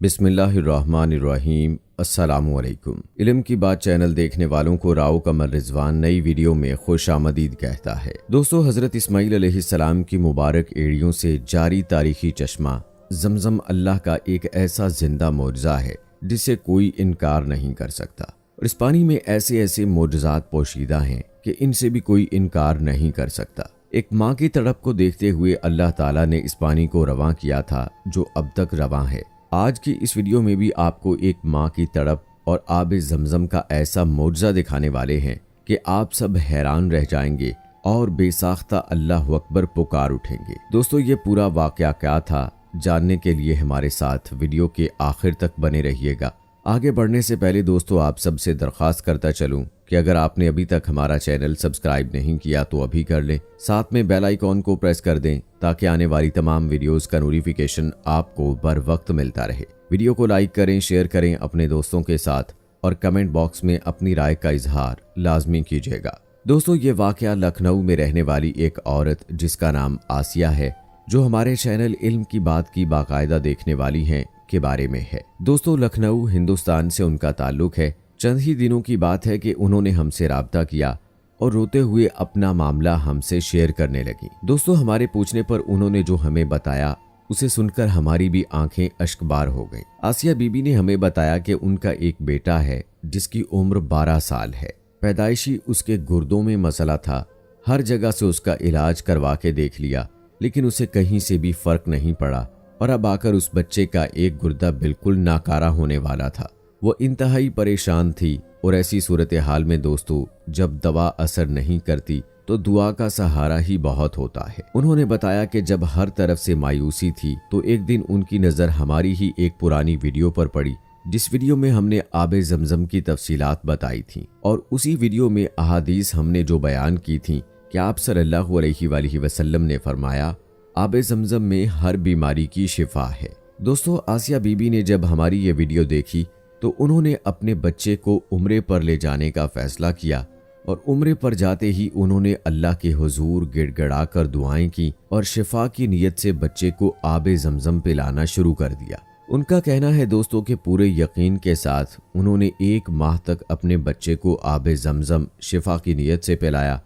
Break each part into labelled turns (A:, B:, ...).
A: बिस्मिल्लाहिर्रहमानिर्रहीम। अस्सलामुअलैकुम। इल्म की बात चैनल देखने वालों को राव कमर रिजवान नई वीडियो में खुश आमदीद कहता है। दोस्तों, हजरत इस्माईल अलैहिस्सलाम की मुबारक एड़ियों से जारी तारीखी चश्मा जमजम अल्लाह का एक ऐसा जिंदा मोजज़ा है जिसे कोई इनकार नहीं कर सकता। और इस पानी में ऐसे ऐसे मोजज़ात पोशीदा हैं कि इनसे भी कोई इनकार नहीं कर सकता। एक माँ की तड़प को देखते हुए अल्लाह ताला ने इस पानी को रवां किया था जो अब तक रवां है। आज की इस वीडियो में भी आपको एक माँ की तड़प और आब जमजम का ऐसा मोजज़ा दिखाने वाले हैं कि आप सब हैरान रह जाएंगे और बेसाख्ता अल्लाह अकबर पुकार उठेंगे। दोस्तों, ये पूरा वाकया क्या था, जानने के लिए हमारे साथ वीडियो के आखिर तक बने रहिएगा। आगे बढ़ने से पहले दोस्तों, आप सबसे दरख्वास्त करता चलूं कि अगर आपने अभी तक हमारा चैनल सब्सक्राइब नहीं किया तो अभी कर लें, साथ में बेल आइकॉन को प्रेस कर दें ताकि आने वाली तमाम वीडियोस का नोटिफिकेशन आपको बर वक्त मिलता रहे। वीडियो को लाइक करें, शेयर करें अपने दोस्तों के साथ और कमेंट बॉक्स में अपनी राय का इजहार लाजमी कीजिएगा। दोस्तों, ये वाकया लखनऊ में रहने वाली एक औरत जिसका नाम आसिया है, जो हमारे चैनल इल्म की बात की बाकायदा देखने वाली हैं, के बारे में है। दोस्तों, लखनऊ हिंदुस्तान से उनका ताल्लुक है। चंद ही दिनों की बात है कि उन्होंने हमसे राब्ता किया और रोते हुए अपना मामला हमसे शेयर करने लगी। दोस्तों, हमारे पूछने पर उन्होंने जो हमें बताया उसे सुनकर हमारी भी आंखें अश्कबार हो गई। आसिया बीबी ने हमें बताया कि उनका एक बेटा है जिसकी उम्र 12 साल है। पैदाइशी उसके गुर्दों में मसला था। हर जगह से उसका इलाज करवा के देख लिया लेकिन उसे कहीं से भी फर्क नहीं पड़ा और अब आकर उस बच्चे का एक गुर्दा बिल्कुल नाकारा होने वाला था। वो इंतहाई परेशान थी और ऐसी सूरत हाल में दोस्तों, जब दवा असर नहीं करती तो दुआ का सहारा ही बहुत होता है। उन्होंने बताया कि जब हर तरफ से मायूसी थी तो एक दिन उनकी नज़र हमारी ही एक पुरानी वीडियो पर पड़ी, जिस वीडियो में हमने आबे जमजम की तफसीलात बताई थी और उसी वीडियो में अहादीस हमने जो बयान की थी कि आप सल्लल्लाहु अलैहि वसल्लम ने फरमाया, आबे जमजम में हर बीमारी की शिफा है। दोस्तों, आसिया बीबी ने जब हमारी ये वीडियो देखी तो उन्होंने अपने बच्चे को उम्रे पर ले जाने का फैसला किया और उम्रे पर जाते ही उन्होंने अल्लाह के हुजूर गिड़गिड़ा कर दुआएं की और शिफा की नीयत से बच्चे को आबे जमजम पिलाना शुरू कर दिया। उनका कहना है दोस्तों कि पूरे यकीन के साथ उन्होंने 1 माह तक अपने बच्चे को आबे जमजम शिफा की नीयत से पिलाया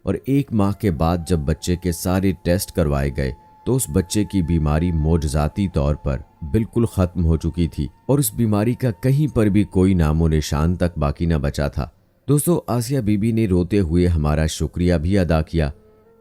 A: और 1 माह के बाद जब बच्चे के सारे टेस्ट करवाए गए तो उस बच्चे की बीमारी मोजज़ाती तौर पर बिल्कुल ख़त्म हो चुकी थी और उस बीमारी का कहीं पर भी कोई नामो निशान तक बाकी न बचा था। दोस्तों, आसिया बीबी ने रोते हुए हमारा शुक्रिया भी अदा किया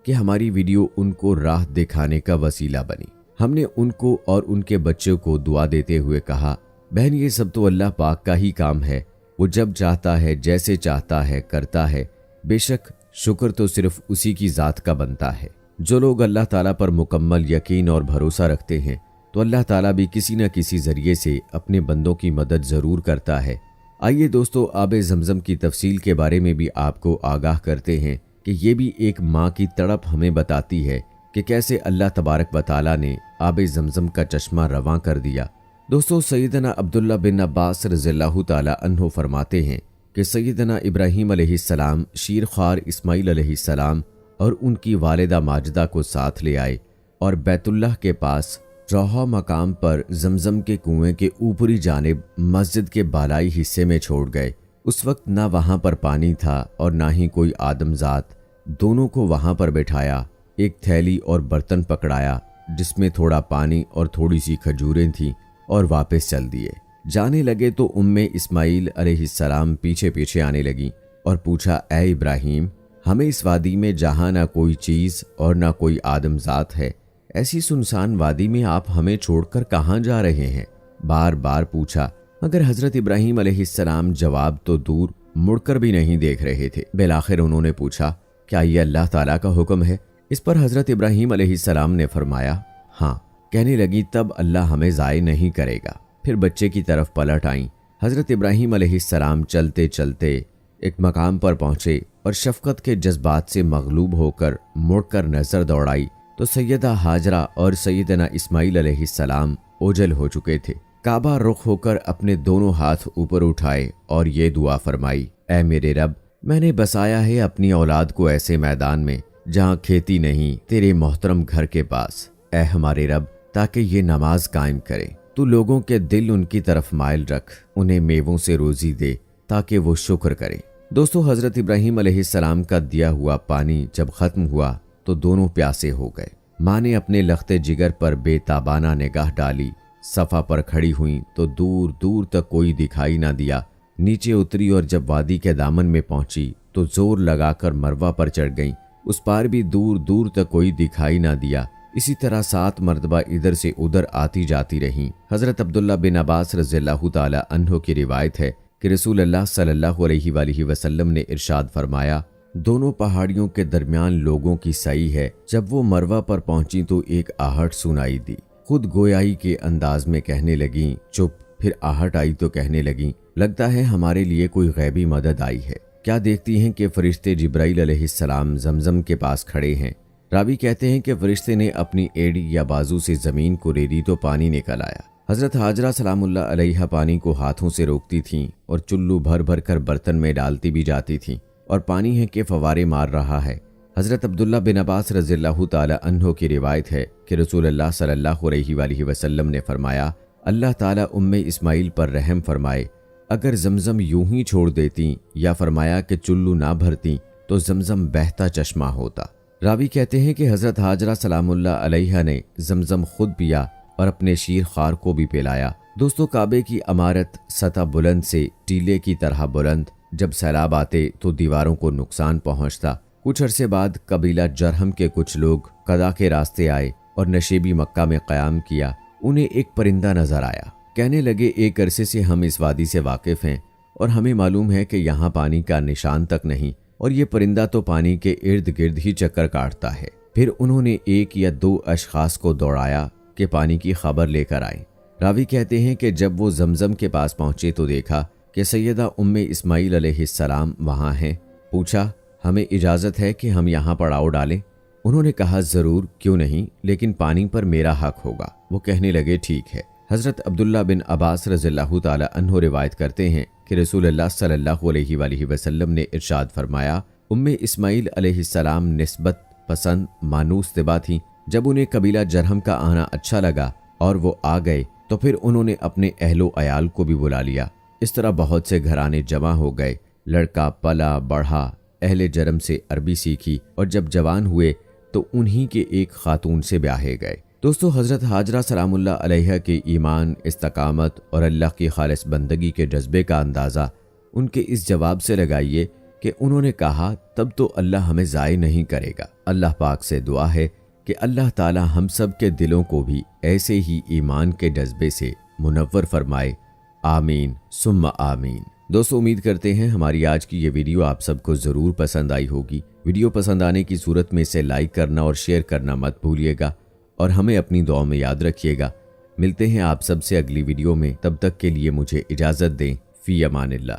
A: कि हमारी वीडियो उनको राह दिखाने का वसीला बनी। हमने उनको और उनके बच्चों को दुआ देते हुए कहा, बहन, ये सब तो अल्लाह पाक का ही काम है। वो जब चाहता है, जैसे चाहता है करता है। बेशक शुक्र तो सिर्फ उसी की ज़ात का बनता है। जो लोग अल्लाह ताला पर मुकम्मल यकीन और भरोसा रखते हैं तो अल्लाह ताला भी किसी न किसी जरिए से अपने बंदों की मदद ज़रूर करता है। आइए दोस्तों, आबे जमजम की तफसील के बारे में भी आपको आगाह करते हैं कि ये भी एक माँ की तड़प हमें बताती है कि कैसे अल्लाह तबारक व तआला ने आबे जमजम का चश्मा रवां कर दिया। दोस्तों, सैयदना अब्दुल्ला बिन अब्बास रज़ियल्लाहु ताला अन्हु फरमाते हैं कि सैयदना इब्राहीम अलैहिस्सलाम शीर ख्वार इस्माईल अलैहिस्सलाम और उनकी वालिदा माजिदा को साथ ले आए और बैतुल्लाह के पास रौहा मकाम पर जमजम के कुएं के ऊपरी जानिब मस्जिद के बालाई हिस्से में छोड़ गए। उस वक्त ना वहां पर पानी था और ना ही कोई आदमजात। दोनों को वहां पर बैठाया, एक थैली और बर्तन पकड़ाया जिसमें थोड़ा पानी और थोड़ी सी खजूरें थीं और वापस चल दिए। जाने लगे तो उम्मे इस्माईल अलैहिस्सलाम पीछे पीछे आने लगी और पूछा, ए इब्राहीम, हमें इस वादी में जहाँ ना कोई चीज़ और ना कोई आदमजात है, ऐसी सुनसान वादी में आप हमें छोड़कर कहाँ जा रहे हैं? बार बार पूछा, मगर हज़रत इब्राहीम अलैहिस्सलाम जवाब तो दूर मुड़कर भी नहीं देख रहे थे। बिलाखिर उन्होंने पूछा, क्या ये अल्लाह ताला का हुक्म है? इस पर हज़रत इब्राहीम अलैहिस्सलाम ने फरमाया, हाँ। कहने लगी, तब अल्लाह हमें ज़ाय नहीं करेगा। फिर बच्चे की तरफ पलट आईं। हज़रत इब्राहीम अलैहिस्सलाम चलते चलते एक मकाम पर पहुंचे और शफकत के जज्बात से मगलूब होकर मुड़कर नजर दौड़ाई तो सैयदा हाजरा और सैयदना इस्माईल अलैहिस्सलाम ओझल हो चुके थे। काबा रुख होकर अपने दोनों हाथ ऊपर उठाए और ये दुआ फरमाई, ऐ मेरे रब, मैंने बसाया है अपनी औलाद को ऐसे मैदान में जहाँ खेती नहीं, तेरे मोहतरम घर के पास। ऐ हमारे रब, ताकि ये नमाज कायम करे। तू लोगों के दिल उनकी तरफ माइल रख, उन्हें मेवों से रोजी दे ताकि वो शुक्र करें। दोस्तों, हजरत इब्राहीम अलैहिस्सलाम का दिया हुआ पानी जब खत्म हुआ तो दोनों प्यासे हो गए। माँ ने अपने लख्ते जिगर पर बेताबाना निगाह डाली, सफा पर खड़ी हुई तो दूर दूर तक कोई दिखाई ना दिया। नीचे उतरी और जब वादी के दामन में पहुंची तो जोर लगाकर मरवा पर चढ़ गईं। उस पार भी दूर दूर तक कोई दिखाई ना दिया। इसी तरह 7 मरतबा इधर से उधर आती जाती रहीं। हजरत अब्दुल्ला बिन अब्बास रज़ियल्लाहु ताला अन्हो की रिवायत है कि रसूल अल्लाह सल्लल्लाहु अलैहि वसल्लम ने इरशाद फरमाया, दोनों पहाड़ियों के दरमियान लोगों की सई है। जब वो मरवा पर पहुंची तो एक आहट सुनाई दी। खुद गोयाई के अंदाज में कहने लगी, चुप। फिर आहट आई तो कहने लगी, लगता है हमारे लिए कोई गैबी मदद आई है। क्या देखती हैं कि फरिश्ते जिब्राइल अलैहिस्सलाम जमजम के पास खड़े हैं। रावी कहते हैं कि फरिश्ते ने अपनी एड़ी या बाजू से जमीन को रेड़ी तो पानी निकल आया। हजरत हाजरा सलामुल्लाह अलैहा पानी को हाथों से रोकती थीं और चुल्लू भर भर कर बर्तन में डालती भी जाती थीं और पानी है कि फवारे मार रहा है। हजरत अब्दुल्ला बिन अब्बास रज़ियल्लाहु ताला अन्हो की रिवायत है कि रसूल अल्लाह सल्लल्लाहु अलैहि वसल्लम ने फरमाया, अल्लाह ताला उम्मे इस्माइल पर रहम फरमाए, अगर जमजम यूं ही छोड़ देती या फरमाया कि चुल्लू ना भरती तो जमजम बहता चश्मा होता। रावी कहते हैं कि हजरत हाजरा सलामुल्लाह अलैहा ने जमजम खुद पिया और अपने शीर खार को भी पिलाया। दोस्तों, काबे की इमारत सतह बुलंद से टीले की तरह बुलंद। जब सैलाब आते तो दीवारों को नुकसान पहुंचता। कुछ अरसे बाद कबीला जरहम के कुछ लोग कदा के रास्ते आए और नशेबी मक्का में क़याम किया। उन्हें एक परिंदा नजर आया। कहने लगे, एक अरसे से हम इस वादी से वाकिफ हैं और हमें मालूम है कि यहाँ पानी का निशान तक नहीं और ये परिंदा तो पानी के इर्द गिर्द ही चक्कर काटता है। फिर उन्होंने 1 या 2 अशखास को दौड़ाया कि पानी की खबर लेकर आए। रावी कहते हैं कि जब वो जमजम के पास पहुंचे तो देखा कि सैयदा उम्मे इस्माइल अलैहिस्सलाम वहाँ हैं। पूछा, हमें इजाज़त है कि हम यहाँ पड़ाव डालें? उन्होंने कहा, ज़रूर, क्यों नहीं, लेकिन पानी पर मेरा हक होगा। वो कहने लगे, ठीक है। हज़रत अब्दुल्ला बिन अब्बास रज़ियल्लाहु ताला अन्हो रिवायत करते हैं कि रसूल अल्लाह सल्लल्लाहु अलैहि वसल्लम ने इरशाद फरमाया, उम्मे इस्माइल अलैहिस्सलाम निस्बत पसंद मानूस तिबा थी। जब उन्हें कबीला जरहम का आना अच्छा लगा और वो आ गए तो फिर उन्होंने अपने अहलो अयाल को भी बुला लिया। इस तरह बहुत से घराने जमा हो गए। लड़का पला बढ़ा, अहले जरम से अरबी सीखी और जब जवान हुए तो उन्हीं के एक खातून से ब्याहे गए। दोस्तों, हज़रत हाजरा सलामुल्लाह अलैहा के ईमान, इस्तकामत और अल्लाह की खालिस बंदगी के जज्बे का अंदाज़ा उनके इस जवाब से लगाइए कि उन्होंने कहा, तब तो अल्लाह हमें ज़ाय नहीं करेगा। अल्लाह पाक से दुआ है कि अल्लाह ताला हम सब के दिलों को भी ऐसे ही ईमान के जज्बे से मुनव्वर फरमाए। आमीन सुम्मा आमीन। दोस्तों, उम्मीद करते हैं हमारी आज की ये वीडियो आप सबको ज़रूर पसंद आई होगी। वीडियो पसंद आने की सूरत में इसे लाइक करना और शेयर करना मत भूलिएगा और हमें अपनी दुआ में याद रखिएगा। मिलते हैं आप सबसे अगली वीडियो में, तब तक के लिए मुझे इजाज़त दें। फ़ी अमानिल्लाह।